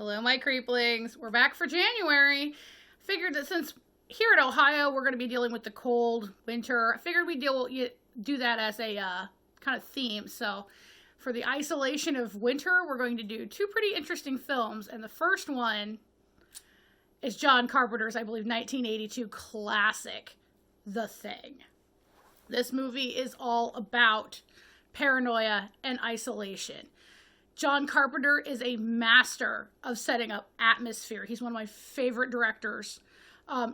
Hello, my creeplings. We're back for January. Figured that since here in Ohio we're going to be dealing with the cold winter, I figured we'd do that as a kind of theme. So for the isolation of winter, we're going to do two pretty interesting films. And the first one is John Carpenter's, I believe, 1982 classic, The Thing. This movie is all about paranoia and isolation. John Carpenter is a master of setting up atmosphere. He's one of my favorite directors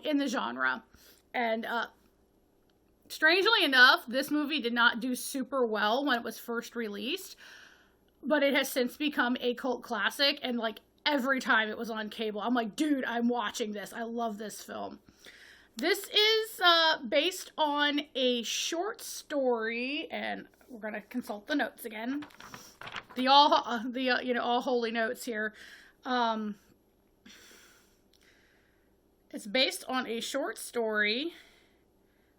in the genre. And strangely enough, this movie did not do super well when it was first released, but it has since become a cult classic. And like every time it was on cable, I'm like, dude, I'm watching this. I love this film. This is based on a short story, and we're gonna consult the notes again. The all holy notes here. It's based on a short story,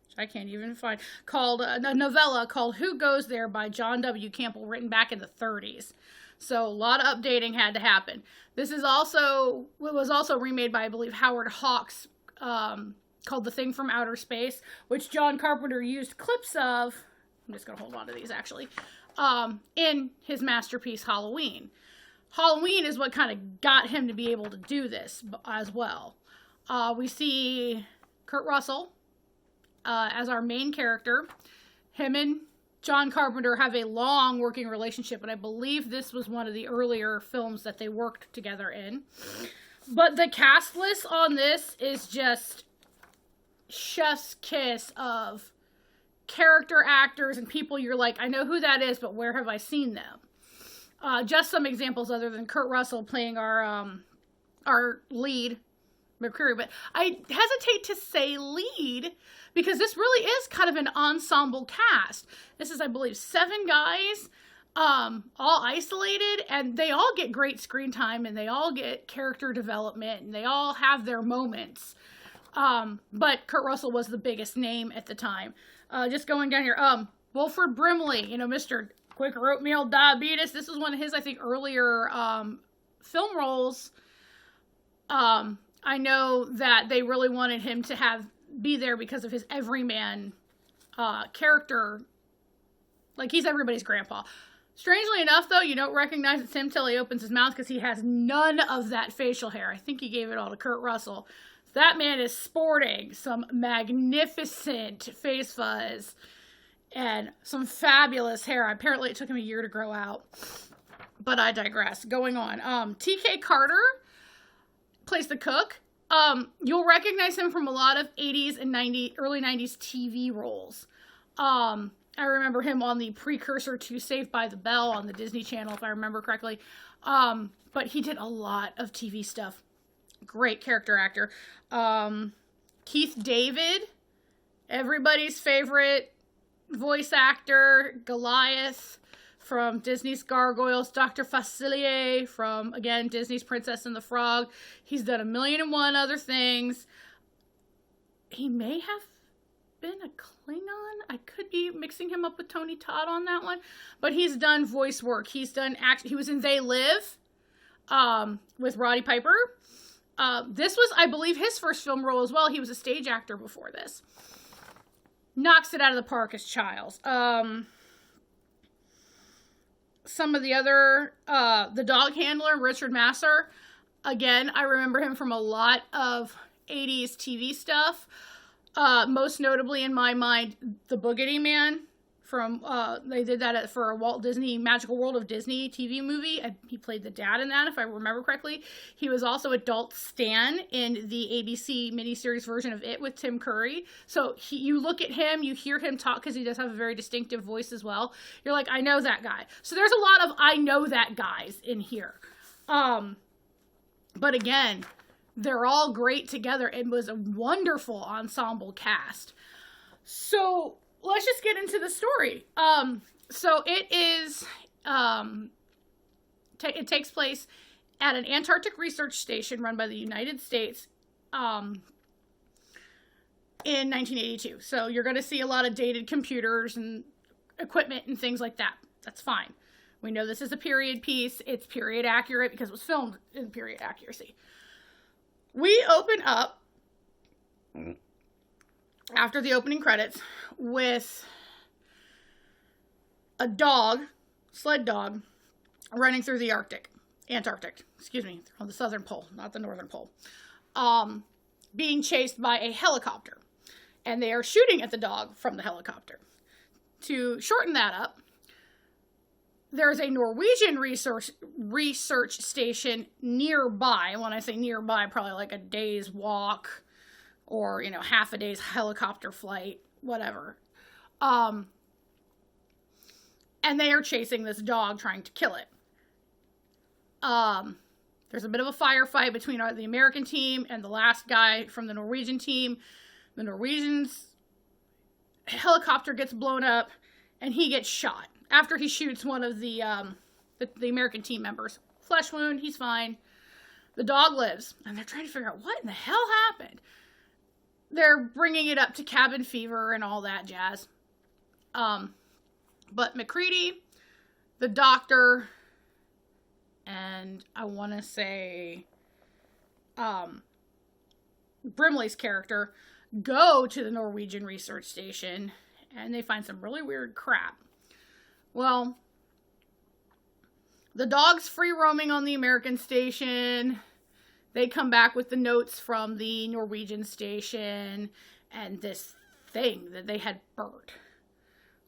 which I can't even find, called a novella called "Who Goes There" by John W. Campbell, written back in the 30s. So a lot of updating had to happen. This is was also remade by, I believe, Howard Hawks, called "The Thing from Outer Space," which John Carpenter used clips of. I'm just gonna hold on to these actually. In his masterpiece, Halloween. Halloween is what kind of got him to be able to do this as well. We see Kurt Russell as our main character. Him and John Carpenter have a long working relationship, and I believe this was one of the earlier films that they worked together in. But the cast list on this is just chef's kiss of character actors and people you're like, I know who that is, but where have I seen them? Just some examples other than Kurt Russell playing our lead, McCreary. But I hesitate to say lead because this really is kind of an ensemble cast. This is, I believe, 7 guys, all isolated, and they all get great screen time, and they all get character development, and they all have their moments. But Kurt Russell was the biggest name at the time. Just going down here, Wilford Brimley, Mr. Quaker Oatmeal Diabetes. This was one of his, I think, earlier film roles. I know that they really wanted him to be there because of his everyman character. Like, he's everybody's grandpa. Strangely enough, though, you don't recognize it's him till he opens his mouth because he has none of that facial hair. I think he gave it all to Kurt Russell. That man is sporting some magnificent face fuzz and some fabulous hair. Apparently it took him a year to grow out. But I digress. Going on. T.K. Carter plays the cook. You'll recognize him from a lot of 80s and early 90s TV roles. I remember him on the precursor to Saved by the Bell on the Disney Channel, if I remember correctly. But he did a lot of TV stuff. Great character actor. Keith David, everybody's favorite voice actor, Goliath from Disney's Gargoyles, Dr. Facilier from, again, Disney's Princess and the Frog. He's done 1,000,001 other things. He may have been a Klingon. I could be mixing him up with Tony Todd on that one, but he's done voice work. He's done he was in They Live with Roddy Piper. This was, I believe, his first film role as well. He was a stage actor before this. Knocks it out of the park as Childs. Some of the other, the dog handler, Richard Masur. Again, I remember him from a lot of 80s TV stuff. Most notably in my mind, The Boogedy Man. They did that for a Walt Disney Magical World of Disney TV movie, and he played the dad in that, if I remember correctly. He was also adult Stan in the ABC miniseries version of It with Tim Curry. So you look at him, you hear him talk, because he does have a very distinctive voice as well. You're like, I know that guy. So there's a lot of I know that guys in here. But again, they're all great together. It was a wonderful ensemble cast. So let's just get into the story. So it is, it takes place at an Antarctic research station run by the United States in 1982. So you're going to see a lot of dated computers and equipment and things like that. That's fine. We know this is a period piece. It's period accurate because it was filmed in period accuracy. We open up after the opening credits with a dog, sled dog, running through the Antarctic, on the southern pole, not the northern pole, being chased by a helicopter. And they are shooting at the dog from the helicopter. To shorten that up, there's a Norwegian research station nearby. When I say nearby, probably like a day's walk or, half a day's helicopter flight, whatever. And they are chasing this dog, trying to kill it. There's a bit of a firefight between the American team and the last guy from the Norwegian team. The Norwegian's helicopter gets blown up, and he gets shot after he shoots one of the American team members. Flesh wound, he's fine. The dog lives, and they're trying to figure out what in the hell happened. They're bringing it up to cabin fever and all that jazz. But MacReady, the doctor, and I want to say Brimley's character go to the Norwegian research station, and they find some really weird crap. Well, the dog's free roaming on the American station. They come back with the notes from the Norwegian station and this thing that they had burnt.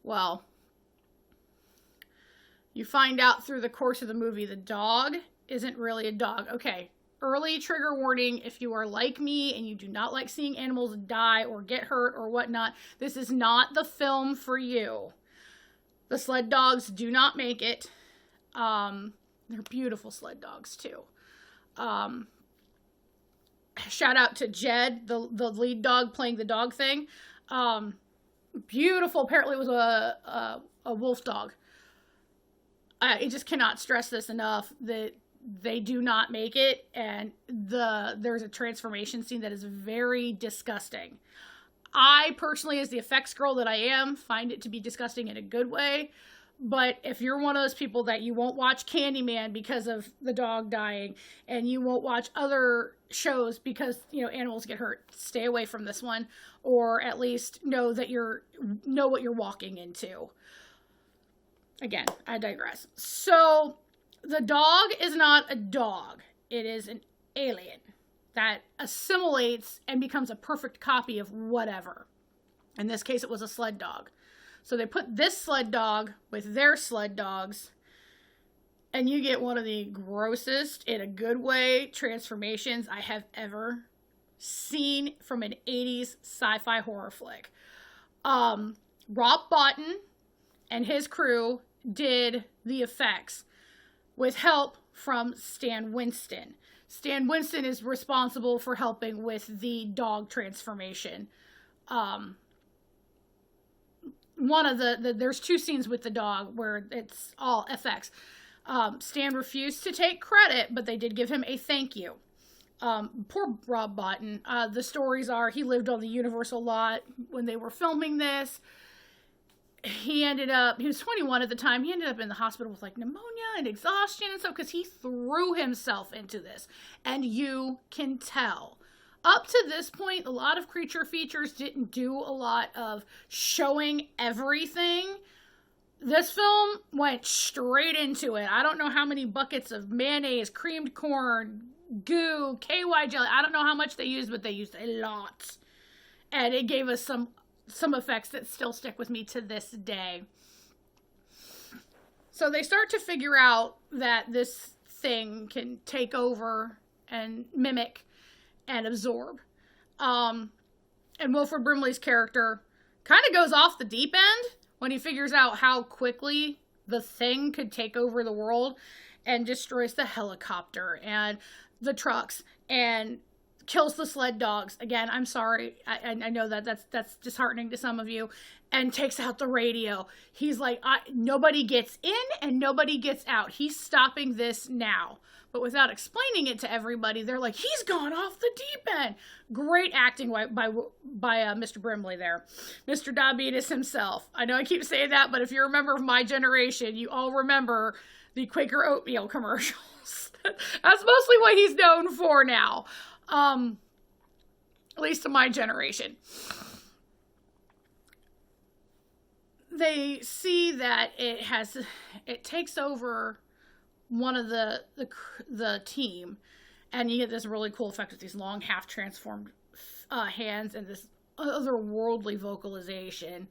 Well, you find out through the course of the movie the dog isn't really a dog. Okay, early trigger warning, if you are like me and you do not like seeing animals die or get hurt or whatnot, this is not the film for you. The sled dogs do not make it. They're beautiful sled dogs too. Shout out to Jed, the lead dog playing the dog thing. Beautiful. Apparently it was a wolf dog. I just cannot stress this enough that they do not make it, and there's a transformation scene that is very disgusting. I personally, as the effects girl that I am, find it to be disgusting in a good way. But if you're one of those people that you won't watch Candyman because of the dog dying, and you won't watch other shows because, animals get hurt, stay away from this one, or at least know what you're walking into. Again, I digress. So, the dog is not a dog. It is an alien that assimilates and becomes a perfect copy of whatever. In this case, it was a sled dog. So they put this sled dog with their sled dogs, and you get one of the grossest, in a good way, transformations I have ever seen from an 80s sci-fi horror flick. Rob Bottin and his crew did the effects with help from Stan Winston. Stan Winston is responsible for helping with the dog transformation. One of there's two scenes with the dog where it's all FX. Stan refused to take credit, but they did give him a thank you. Poor Rob Bottin. The stories are he lived on the Universal lot when they were filming this. He was 21 at the time. He ended up in the hospital with pneumonia and exhaustion and stuff because he threw himself into this. And you can tell. Up to this point, a lot of creature features didn't do a lot of showing everything. This film went straight into it. I don't know how many buckets of mayonnaise, creamed corn, goo, KY jelly. I don't know how much they used, but they used a lot. And it gave us some effects that still stick with me to this day. So they start to figure out that this thing can take over and mimic and absorb. And Wilford Brimley's character kind of goes off the deep end when he figures out how quickly the thing could take over the world and destroys the helicopter and the trucks and kills the sled dogs. Again, I'm sorry. I know that's disheartening to some of you. And takes out the radio. He's like, nobody gets in and nobody gets out. He's stopping this now. but without explaining it to everybody, they're like, he's gone off the deep end. Great acting by Mr. Brimley there. Mr. Diabetes himself. I know I keep saying that, but if you remember my generation, you all remember the Quaker oatmeal commercials. That's mostly what he's known for now. At least in my generation. They see that it takes over one of the team, and you get this really cool effect with these long half transformed hands and this otherworldly vocalization.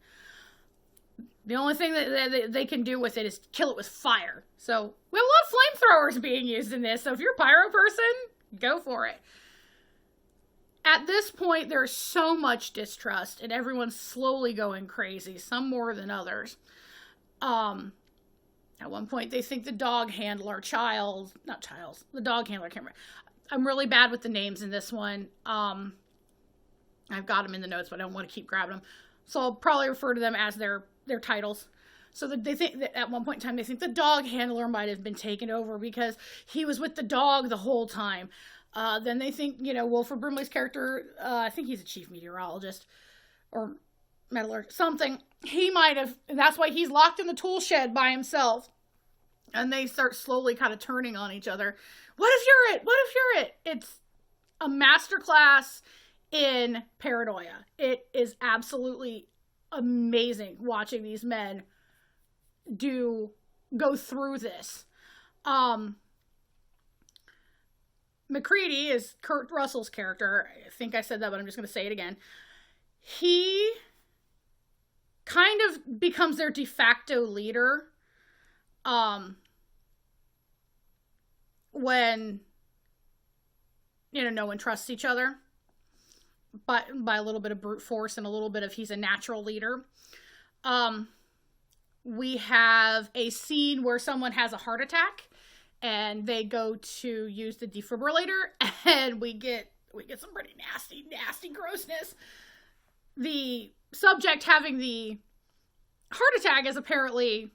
The only thing that they can do with it is kill it with fire. So we have a lot of flamethrowers being used in this. So if you're a pyro person, go for it. At this point, there's so much distrust, and everyone's slowly going crazy, some more than others. At one point, they think the dog handler, the dog handler, I can't remember. I'm really bad with the names in this one. I've got them in the notes, but I don't want to keep grabbing them. So I'll probably refer to them as their titles. So that they think that at one point in time, they think the dog handler might have been taken over because he was with the dog the whole time. Then they think, Wilford Brimley's character, I think he's a chief meteorologist or metallurgist, something. He might have, and that's why he's locked in the tool shed by himself. And they start slowly kind of turning on each other. What if you're it? What if you're it? It's a masterclass in paranoia. It is absolutely amazing watching these men go through this. MacReady is Kurt Russell's character. I think I said that, but I'm just going to say it again. He kind of becomes their de facto leader when no one trusts each other, but by a little bit of brute force and a little bit of he's a natural leader. We have a scene where someone has a heart attack and they go to use the defibrillator, and we get some pretty nasty grossness. The subject having the heart attack has apparently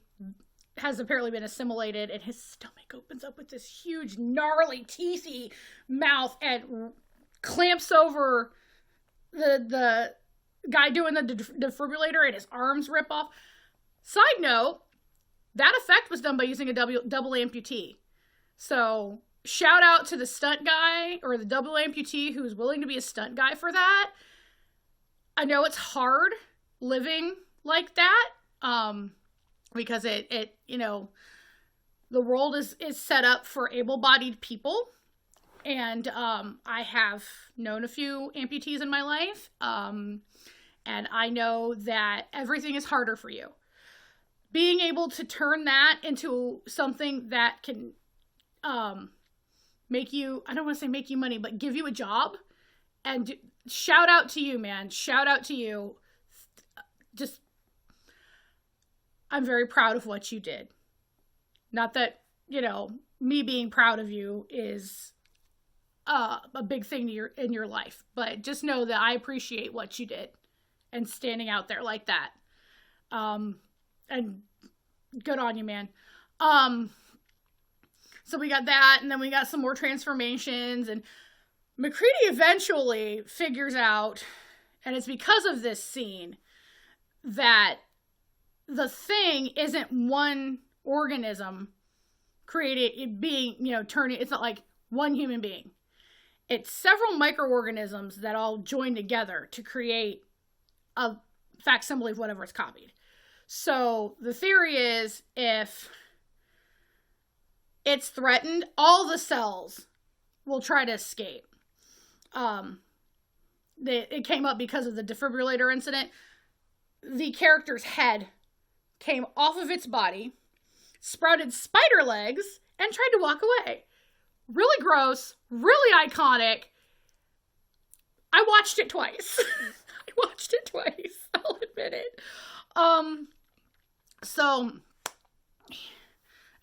been assimilated, and his stomach opens up with this huge, gnarly, teethy mouth and clamps over the guy doing the defibrillator, and his arms rip off. Side note, that effect was done by using a double amputee. So, shout out to the stunt guy, or the double amputee who is willing to be a stunt guy for that. I know it's hard living like that, because the world is set up for able-bodied people, and I have known a few amputees in my life, and I know that everything is harder for you. Being able to turn that into something that can make you, I don't want to say make you money, but give you a job, and shout out to you, man. Shout out to you. Just, I'm very proud of what you did. Not that, me being proud of you is a big thing in your life, but just know that I appreciate what you did and standing out there like that. And good on you, man. So we got that, and then we got some more transformations, and MacReady eventually figures out, and it's because of this scene, that the thing isn't one organism it's not like one human being. It's several microorganisms that all join together to create a facsimile of whatever it's copied. So the theory is, if it's threatened, all the cells will try to escape. It came up because of the defibrillator incident. The character's head came off of its body, sprouted spider legs, and tried to walk away. Really gross, really iconic. I watched it twice. I'll admit it. So,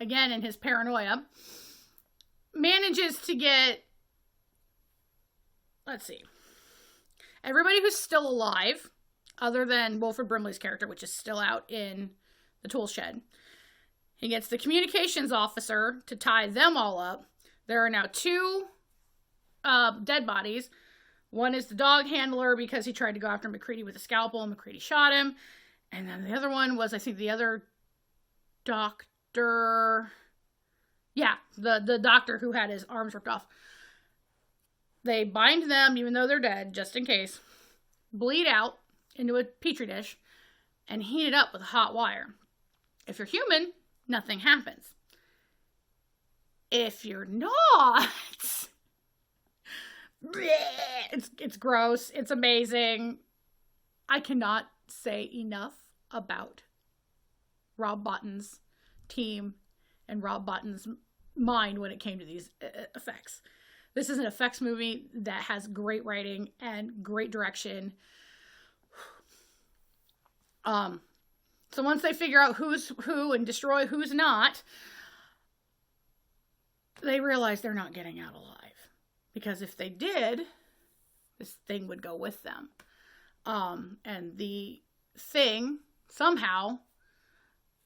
again, in his paranoia, manages to get, let's see, everybody who's still alive, other than Wilford Brimley's character, which is still out in the tool shed. He gets the communications officer to tie them all up, There are now 2 dead bodies. One is the dog handler because he tried to go after MacReady with a scalpel and MacReady shot him. And then the other one was, I think, the other doctor. Yeah, the doctor who had his arms ripped off. They bind them, even though they're dead, just in case. Bleed out into a petri dish and heat it up with hot wire. If you're human, nothing happens. If you're not, it's gross. It's amazing. I cannot say enough about Rob Bottin's team and Rob Bottin's mind when it came to these effects. This is an effects movie that has great writing and great direction. So once they figure out who's who and destroy who's not, they realize they're not getting out alive. Because if they did, this thing would go with them. And the thing, somehow,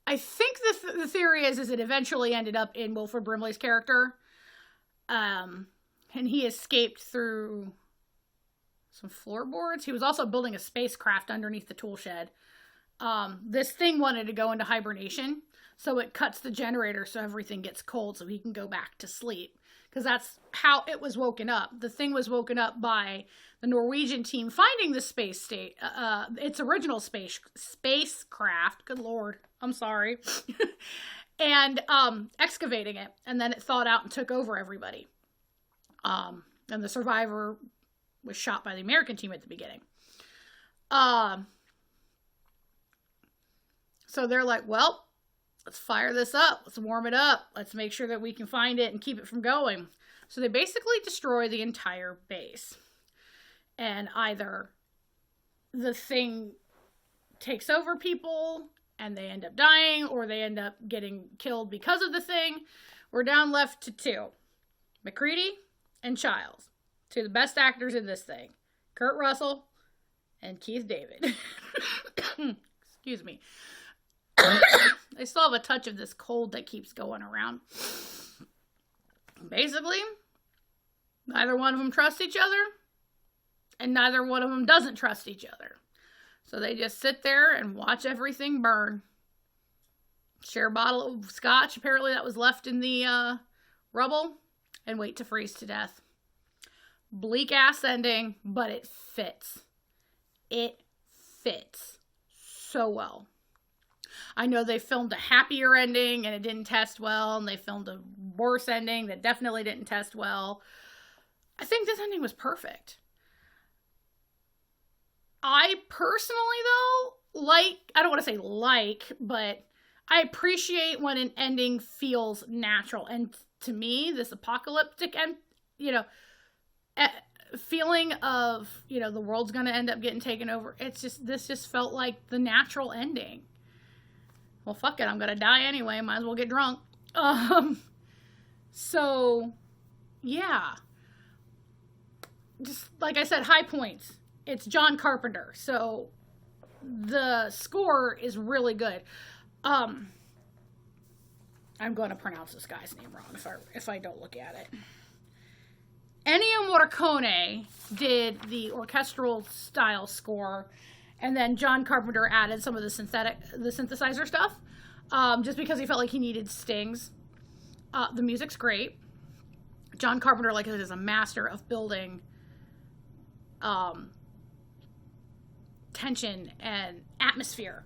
I think the theory is it eventually ended up in Wilford Brimley's character. And he escaped through some floorboards. He was also building a spacecraft underneath the tool shed. This thing wanted to go into hibernation, so it cuts the generator so everything gets cold so he can go back to sleep. Because that's how it was woken up. The thing was woken up by the Norwegian team finding the its original spacecraft. Good Lord, I'm sorry. And excavating it, and then it thawed out and took over everybody. And the survivor was shot by the American team at the beginning. So they're like, well, let's fire this up. Let's warm it up. Let's make sure that we can find it and keep it from going. So they basically destroy the entire base. And either the thing takes over people and they end up dying, or they end up getting killed because of the thing. We're down left to 2. MacReady and Childs. 2 of the best actors in this thing. Kurt Russell and Keith David. Excuse me. I still have a touch of this cold that keeps going around. Basically, neither one of them trust each other, and neither one of them doesn't trust each other. So they just sit there and watch everything burn. Share a bottle of scotch, apparently that was left in the rubble, and wait to freeze to death. Bleak ass ending, but it fits. It fits so well. I know they filmed a happier ending and it didn't test well, and they filmed a worse ending that definitely didn't test well. I think this ending was perfect. I personally, though, I don't want to say but I appreciate when an ending feels natural. And to me, this apocalyptic feeling of, the world's going to end up getting taken over, this just felt like the natural ending. Well, fuck it, I'm going to die anyway, might as well get drunk. So, yeah. Just, like I said, high points. It's John Carpenter, so the score is really good. I'm going to pronounce this guy's name wrong if I don't look at it. Ennio Morricone did the orchestral style score, and then John Carpenter added some of the synthesizer stuff, just because he felt like he needed stings. The music's great. John Carpenter, like I said, is a master of building tension and atmosphere.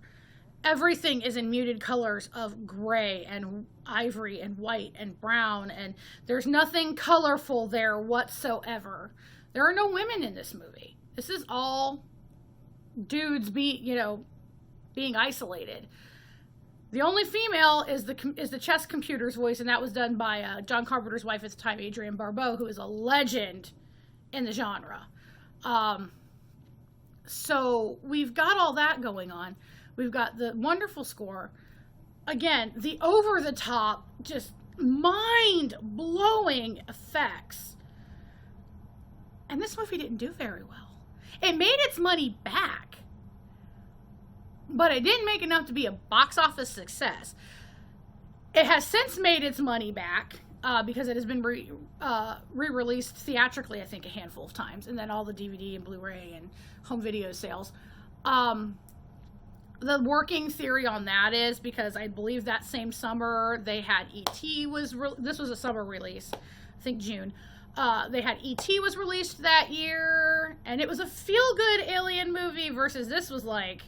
Everything is in muted colors of gray and ivory and white and brown, and there's nothing colorful there whatsoever. There are no women in this movie. This is all dudes being isolated. The only female is the chess computer's voice, and that was done by John Carpenter's wife at the time, Adrienne Barbeau, who is a legend in the genre. So we've got all that going on. We've got the wonderful score. Again, the over-the-top, just mind-blowing effects. And this movie didn't do very well. It made its money back, but it didn't make enough to be a box office success. It has since made its money back. because it has been re-released theatrically, I think, a handful of times, and then all the DVD and Blu-ray and home video sales. The working theory on that is because I believe that same summer they had E.T. this was a summer release, I think June. They had E.T. was released that year, and it was a feel-good alien movie versus this was like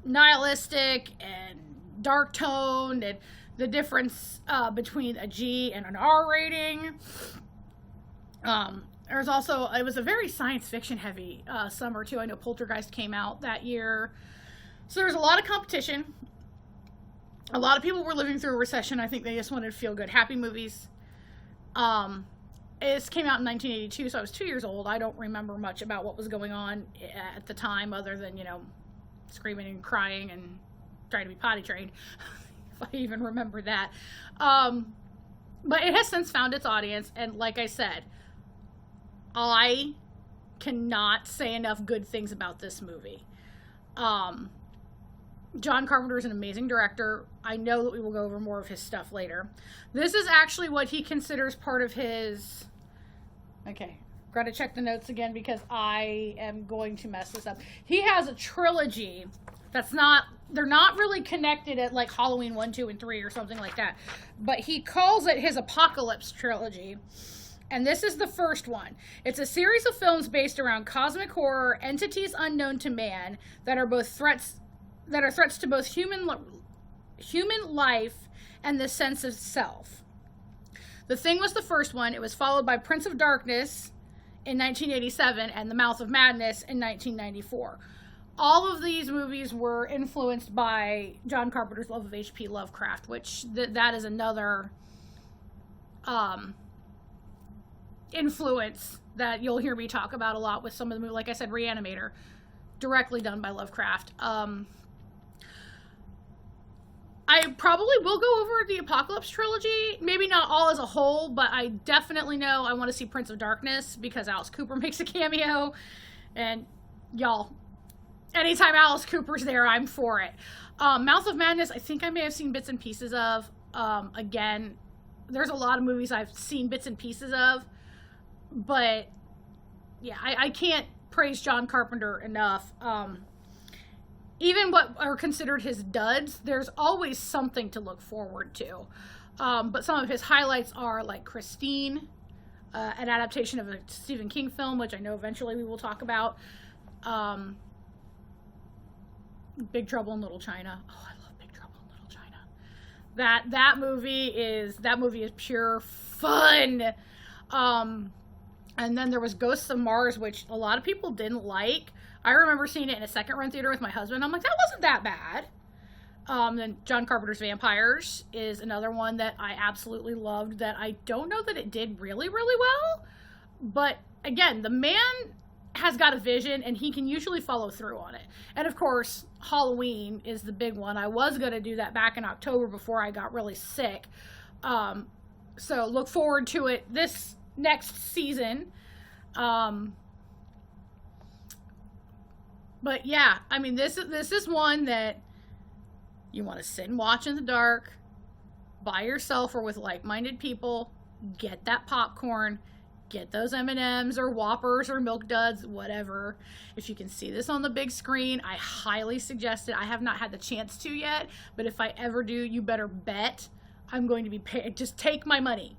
nihilistic and dark-toned, and the difference between a G and an R rating. There's also, it was a very science fiction heavy summer too. I know Poltergeist came out that year. So there's a lot of competition. A lot of people were living through a recession. I think they just wanted feel-good, happy movies. This came out in 1982, so I was 2 years old. I don't remember much about what was going on at the time other than, screaming and crying and trying to be potty trained, if I even remember that. But it has since found its audience, and like I said, I cannot say enough good things about this movie. John Carpenter is an amazing director. I know that we will go over more of his stuff later. This is actually what he considers part of his... Okay, gotta check the notes again because I am going to mess this up. He has a trilogy that's not... They're not really connected at like Halloween 1, 2, and 3 or something like that. But he calls it his Apocalypse trilogy. And this is the first one. It's a series of films based around cosmic horror, entities unknown to man, that are threats to both human life and the sense of self. The Thing was the first one. It was followed by Prince of Darkness in 1987 and The Mouth of Madness in 1994. All of these movies were influenced by John Carpenter's love of H.P. Lovecraft, which that is another influence that you'll hear me talk about a lot with some of the movies. Like I said, Reanimator, directly done by Lovecraft. I probably will go over the Apocalypse trilogy, maybe not all as a whole, but I definitely know I want to see Prince of Darkness because Alice Cooper makes a cameo, and y'all, anytime Alice Cooper's there, I'm for it. Mouth of Madness, I think I may have seen bits and pieces of. Again, there's a lot of movies I've seen bits and pieces of, but yeah, I can't praise John Carpenter enough. Even what are considered his duds, there's always something to look forward to. But some of his highlights are like Christine, an adaptation of a Stephen King film, which I know eventually we will talk about. Big Trouble in Little China. Oh, I love Big Trouble in Little China. That movie is pure fun. And then there was Ghosts of Mars, which a lot of people didn't like. I remember seeing it in a second run theater with my husband. I'm like, that wasn't that bad. Then John Carpenter's Vampires is another one that I absolutely loved, that I don't know that it did really, really well. But again, the man has got a vision and he can usually follow through on it. And of course, Halloween is the big one. I was going to do that back in October before I got really sick. So look forward to it this next season. But yeah, I mean, this is one that you want to sit and watch in the dark by yourself or with like-minded people. Get that popcorn, get those M&Ms or Whoppers or Milk Duds, whatever. If you can see this on the big screen, I highly suggest it. I have not had the chance to yet, but if I ever do, you better bet I'm going to be paid. Just take my money.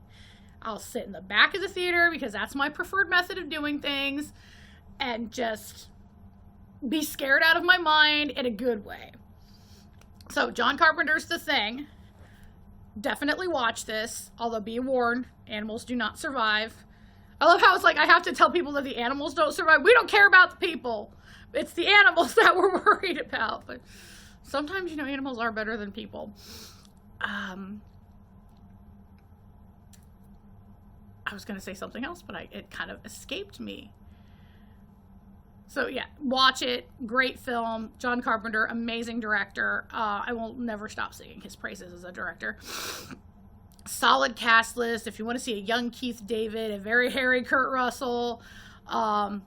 I'll sit in the back of the theater because that's my preferred method of doing things, and just be scared out of my mind in a good way. So John Carpenter's The Thing. Definitely watch this, although be warned, animals do not survive. I love how it's like I have to tell people that the animals don't survive. We don't care about the people. It's the animals that we're worried about. But sometimes, animals are better than people. I was going to say something else, but it kind of escaped me. So yeah, watch it. Great film. John Carpenter, amazing director. I will never stop singing his praises as a director. Solid cast list. If you want to see a young Keith David, a very hairy Kurt Russell,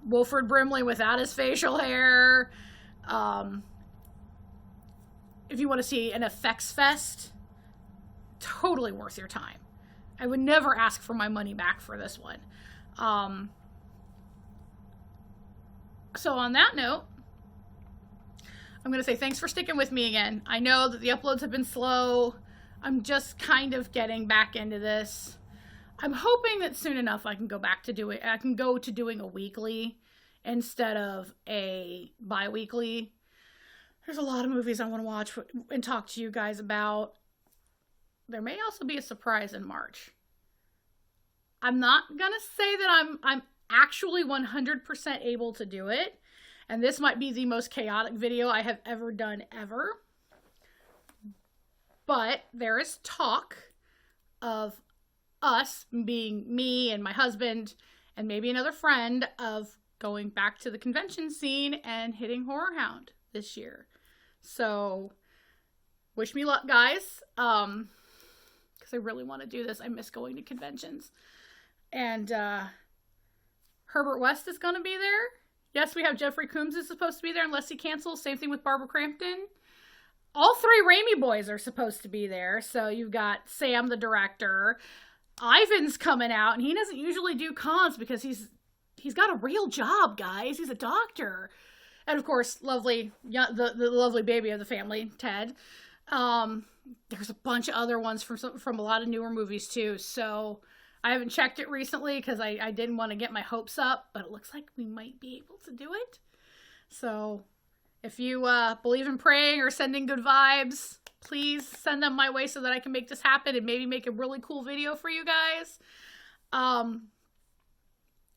Wilford Brimley without his facial hair. If you want to see an effects fest, totally worth your time. I would never ask for my money back for this one. So on that note, I'm going to say thanks for sticking with me again. I know that the uploads have been slow. I'm just kind of getting back into this. I'm hoping that soon enough I can go to doing a weekly instead of a bi-weekly. There's a lot of movies I want to watch and talk to you guys about. There may also be a surprise in March. I'm not going to say that I'm actually 100% able to do it. And this might be the most chaotic video I have ever done ever. But there is talk of us, being me and my husband and maybe another friend, of going back to the convention scene and hitting Horror Hound this year. So wish me luck, guys. Because I really want to do this. I miss going to conventions. And Herbert West is going to be there. Yes, we have Jeffrey Combs is supposed to be there unless he cancels. Same thing with Barbara Crampton. All three Raimi boys are supposed to be there. So you've got Sam, the director. Ivan's coming out, and he doesn't usually do cons because he's got a real job, guys. He's a doctor. And of course, the lovely baby of the family, Ted. There's a bunch of other ones from a lot of newer movies too. So I haven't checked it recently because I didn't want to get my hopes up, but it looks like we might be able to do it. So if you believe in praying or sending good vibes, please send them my way so that I can make this happen and maybe make a really cool video for you guys.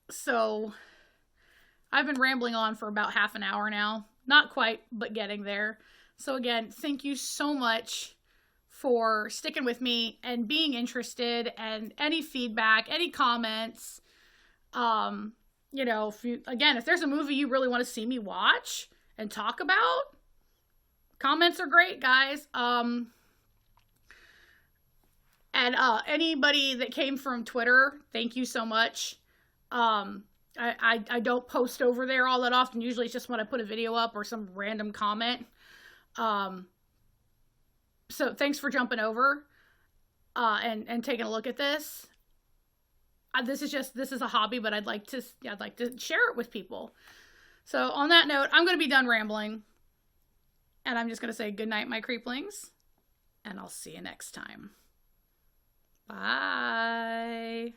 So I've been rambling on for about half an hour now. Not quite, but getting there. So again, thank you so much for sticking with me and being interested, and any feedback, any comments. If there's a movie you really want to see me watch and talk about, comments are great, guys. And anybody that came from Twitter, thank you so much. I don't post over there all that often. Usually it's just when I put a video up or some random comment. So thanks for jumping over and taking a look at this. This is a hobby, but I'd like to share it with people. So on that note, I'm going to be done rambling, and I'm just going to say good night, my creeplings, and I'll see you next time. Bye.